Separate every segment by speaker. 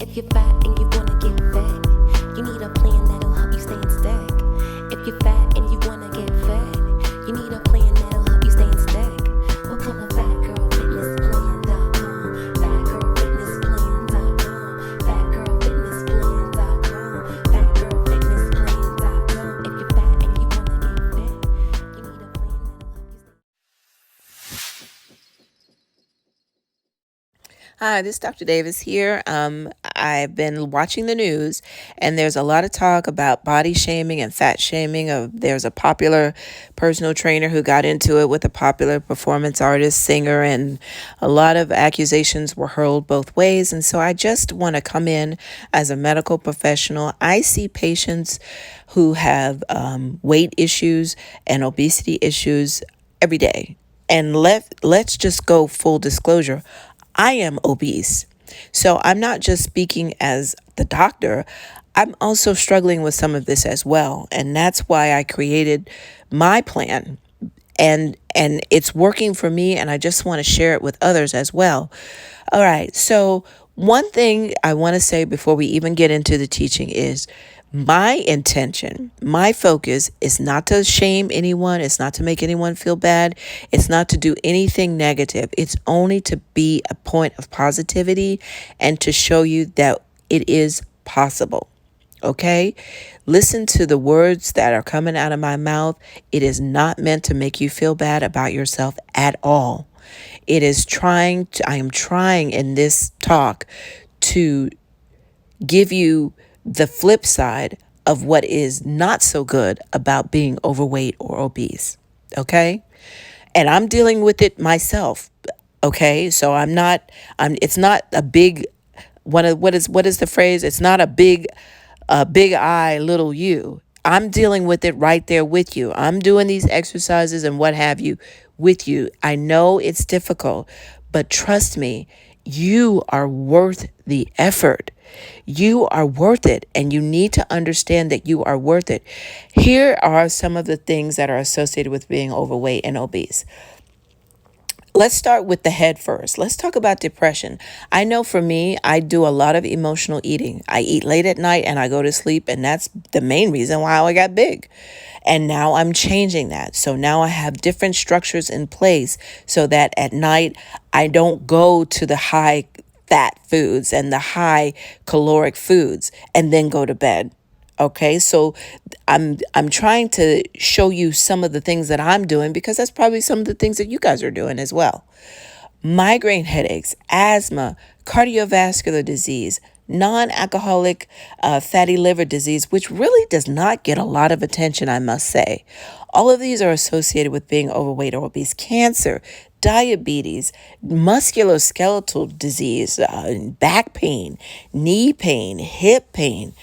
Speaker 1: If you're fat and you wanna get fat, you need a plan that'll help you stay in stack. If you're fat and you wanna get fat, you need a plan that'll help you stay in stack. We'll call it FatGirlFitnessPlan.com, FatGirlFitnessPlan.com, FatGirlFitnessPlan.com, FatGirlFitnessPlan.com. If you're fat and you wanna get fat, you need a plan that'll help you stay.
Speaker 2: Hi, this is Dr. Davis here. I've been watching the news, and there's a lot of talk about body shaming and fat shaming. There's a popular personal trainer who got into it with a popular performance artist, singer, and a lot of accusations were hurled both ways. And so I just want to come in as a medical professional. I see patients who have weight issues and obesity issues every day. And let's just go full disclosure. I am obese. So I'm not just speaking as the doctor. I'm also struggling with some of this as well. And that's why I created my plan. And it's working for me, and I just want to share it with others as well. All right. So one thing I want to say before we even get into the teaching is my intention, my focus is not to shame anyone. It's not to make anyone feel bad. It's not to do anything negative. It's only to be a point of positivity and to show you that it is possible. Okay? Listen to the words that are coming out of my mouth. It is not meant to make you feel bad about yourself at all. I am trying in this talk to give you the flip side of what is not so good about being overweight or obese. Okay? And I'm dealing with it myself. Okay? So it's not a big, what is the phrase? It's not a big I, little you. I'm dealing with it right there with you. I'm doing these exercises and what have you with you. I know it's difficult, but trust me, you are worth the effort. You are worth it, and you need to understand that you are worth it. Here are some of the things that are associated with being overweight and obese. Let's start with the head first. Let's talk about depression. I know for me, I do a lot of emotional eating. I eat late at night and I go to sleep, and that's the main reason why I got big. And now I'm changing that. So now I have different structures in place so that at night I don't go to the high fat foods and the high caloric foods and then go to bed. Okay, so I'm trying to show you some of the things that I'm doing because that's probably some of the things that you guys are doing as well. Migraine headaches, asthma, cardiovascular disease, non-alcoholic fatty liver disease, which really does not get a lot of attention, I must say. All of these are associated with being overweight or obese. Cancer, diabetes, musculoskeletal disease, back pain, knee pain, hip pain,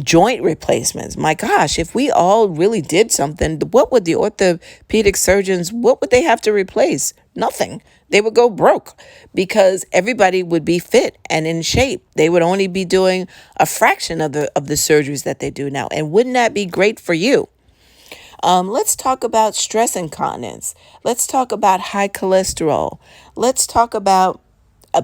Speaker 2: joint replacements. My gosh, if we all really did something, what would the orthopedic surgeons, what would they have to replace? Nothing. They would go broke because everybody would be fit and in shape. They would only be doing a fraction of the surgeries that they do now. And wouldn't that be great for you? Let's talk about stress incontinence. Let's talk about high cholesterol. Let's talk about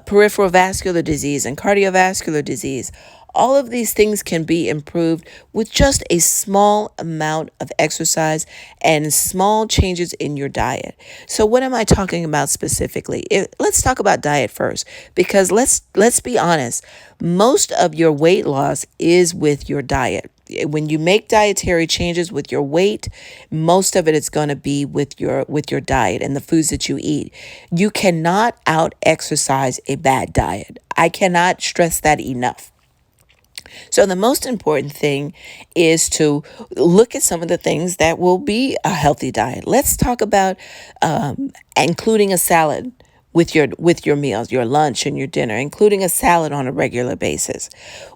Speaker 2: peripheral vascular disease and cardiovascular disease. All of these things can be improved with just a small amount of exercise and small changes in your diet. So what am I talking about specifically? Let's talk about diet first, because let's be honest. Most of your weight loss is with your diet. When you make dietary changes with your weight, most of it is going to be with your diet and the foods that you eat. You cannot out-exercise a bad diet. I cannot stress that enough. So the most important thing is to look at some of the things that will be a healthy diet. Let's talk about including a salad with your meals, your lunch and your dinner, including a salad on a regular basis.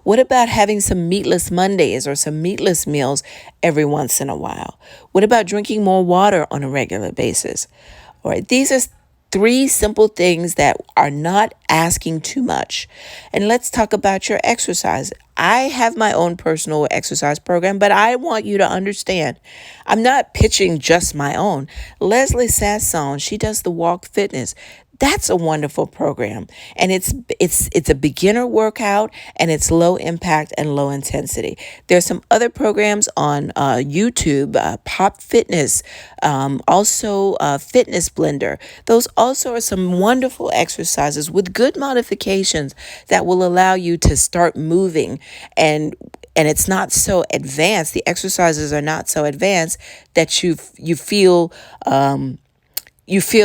Speaker 2: What about having some meatless Mondays or some meatless meals every once in a while? What about drinking more water on a regular basis? All right, these are 3 simple things that are not asking too much. And let's talk about your exercise. I have my own personal exercise program, but I want you to understand, I'm not pitching just my own. Leslie Sasson, she does the Walk Fitness. That's a wonderful program. And it's a beginner workout, and it's low impact and low intensity. There's some other programs on YouTube, Pop Fitness, also Fitness Blender. Those also are some wonderful exercises with good modifications that will allow you to start moving, and it's not so advanced. The exercises are not so advanced that you feel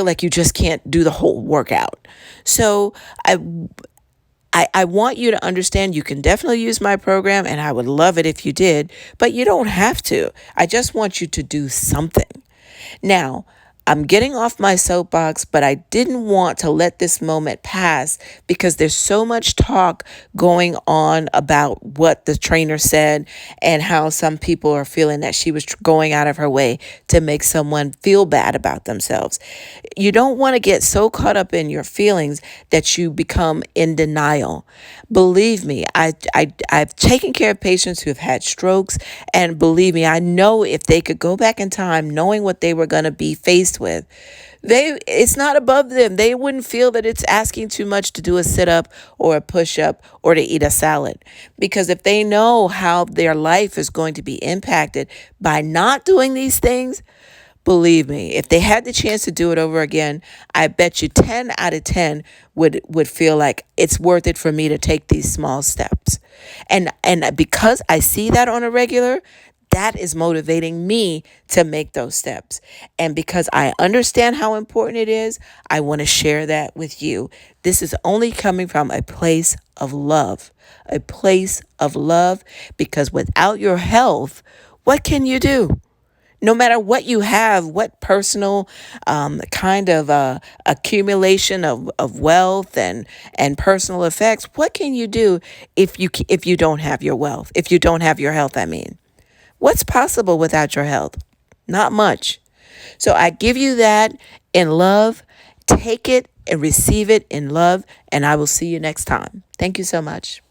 Speaker 2: like you just can't do the whole workout. So I want you to understand you can definitely use my program, and I would love it if you did, but you don't have to. I just want you to do something. Now, I'm getting off my soapbox, but I didn't want to let this moment pass because there's so much talk going on about what the trainer said and how some people are feeling that she was going out of her way to make someone feel bad about themselves. You don't want to get so caught up in your feelings that you become in denial. Believe me, I've taken care of patients who have had strokes, and believe me, I know if they could go back in time knowing what they were going to be faced with, it's not above them. They wouldn't feel that it's asking too much to do a sit-up or a push-up or to eat a salad. Because if they know how their life is going to be impacted by not doing these things, believe me, if they had the chance to do it over again, I bet you 10 out of 10 would feel like it's worth it for me to take these small steps. And because I see that on a regular, that is motivating me to make those steps. And because I understand how important it is, I want to share that with you. This is only coming from a place of love, because without your health, what can you do? No matter what you have, what personal kind of accumulation of wealth and personal effects, what can you do if you don't have your wealth, if you don't have your health, I mean? What's possible without your health? Not much. So I give you that in love. Take it and receive it in love, and I will see you next time. Thank you so much.